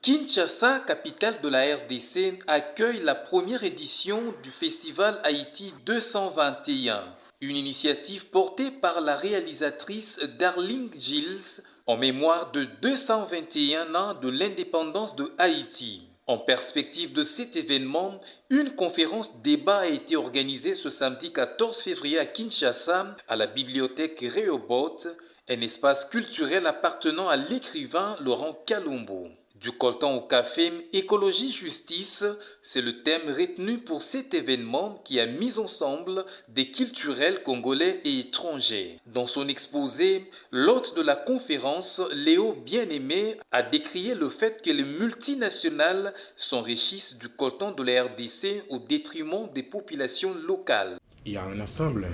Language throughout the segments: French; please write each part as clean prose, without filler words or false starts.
Kinshasa, capitale de la RDC, accueille la première édition du Festival Haïti 221, une initiative portée par la réalisatrice Darling Gilles en mémoire de 221 ans de l'indépendance de Haïti. En perspective de cet événement, une conférence débat a été organisée ce samedi 14 février à Kinshasa, à la bibliothèque Rehoboth, un espace culturel appartenant à l'écrivain Laurent Kalumbo. Du coltan au café, écologie justice, c'est le thème retenu pour cet événement qui a mis ensemble des culturels congolais et étrangers. Dans son exposé, l'hôte de la conférence, Léo Bien-Aimé, a décrié le fait que les multinationales s'enrichissent du coltan de la RDC au détriment des populations locales. Il y a un ensemble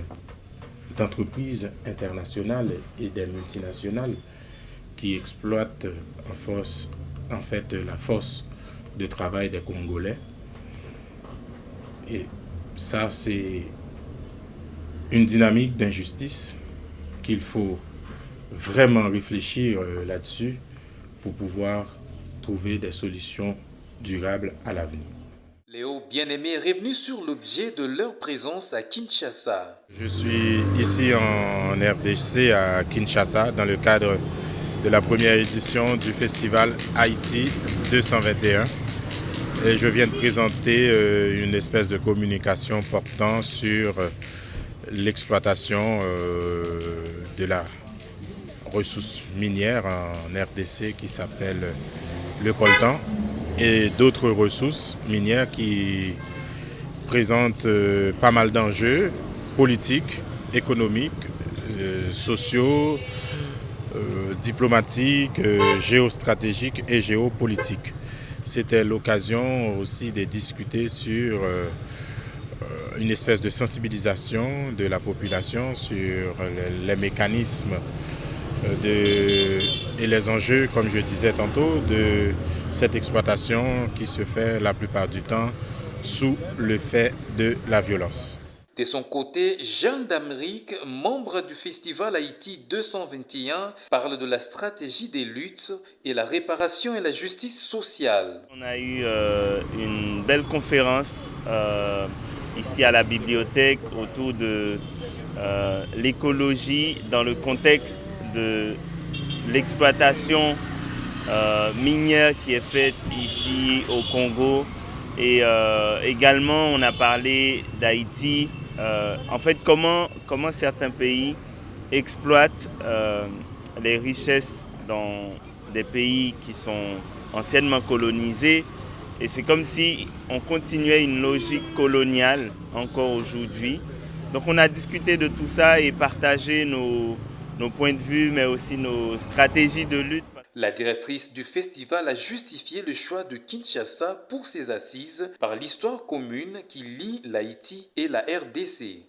d'entreprises internationales et des multinationales qui exploitent la force de travail des Congolais. Et ça, c'est une dynamique d'injustice qu'il faut vraiment réfléchir là-dessus pour pouvoir trouver des solutions durables à l'avenir. Léo Bien-Aimé est revenu sur l'objet de leur présence à Kinshasa. Je suis ici en RDC à Kinshasa dans le cadre de la première édition du festival Haïti 221 et je viens de présenter une espèce de communication portant sur l'exploitation de la ressource minière en RDC qui s'appelle le coltan et d'autres ressources minières qui présentent pas mal d'enjeux politiques, économiques, sociaux, diplomatiques, géostratégiques et géopolitiques. C'était l'occasion aussi de discuter sur une espèce de sensibilisation de la population sur les mécanismes et les enjeux, comme je disais tantôt, de cette exploitation qui se fait la plupart du temps sous le fait de la violence. De son côté, Jean d'Amérique, membre du Festival Haïti 221, parle de la stratégie des luttes et la réparation et la justice sociale. On a eu une belle conférence ici à la bibliothèque autour de l'écologie dans le contexte de l'exploitation minière qui est faite ici au Congo. Et également, on a parlé d'Haïti. En fait, comment certains pays exploitent les richesses dans des pays qui sont anciennement colonisés. Et c'est comme si on continuait une logique coloniale encore aujourd'hui. Donc on a discuté de tout ça et partagé nos points de vue, mais aussi nos stratégies de lutte. La directrice du festival a justifié le choix de Kinshasa pour ses assises par l'histoire commune qui lie l'Haïti et la RDC.